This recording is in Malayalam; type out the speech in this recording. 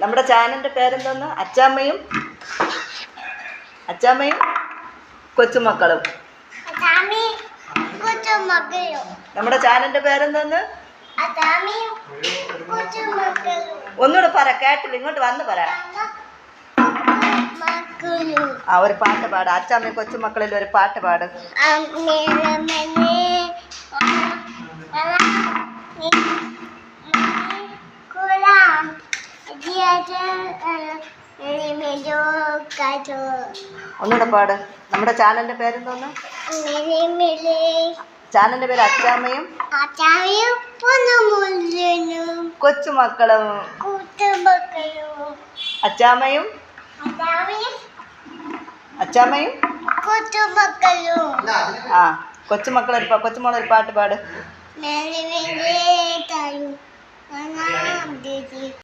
നമ്മുടെ ചാനലിൻ്റെ പേരെന്തോന്ന്? അച്ചാമ്മയും കൊച്ചുമക്കളും. നമ്മുടെ ചാനലിൻ്റെ പേരെന്തോന്ന്? ഒന്നുകൂടെ പറ, കേട്ടില്ല, ഇങ്ങോട്ട് വന്ന് പറ. ഒരു പാട്ട് പാട്. അച്ചാമ്മയും കൊച്ചുമക്കളിൽ ഒരു പാട്ട് പാട്. ഒന്നുകൂടെ പാട്. നമ്മുടെ ചാനലിന്റെ പേരെന്തോന്ന്? ചാനലിന്റെ പേര് അച്ചാമ്മയും കൊച്ചുമക്കളും. അച്ചാമ്മയും കൊച്ചുമോളൊരു പാട്ട് പാട്.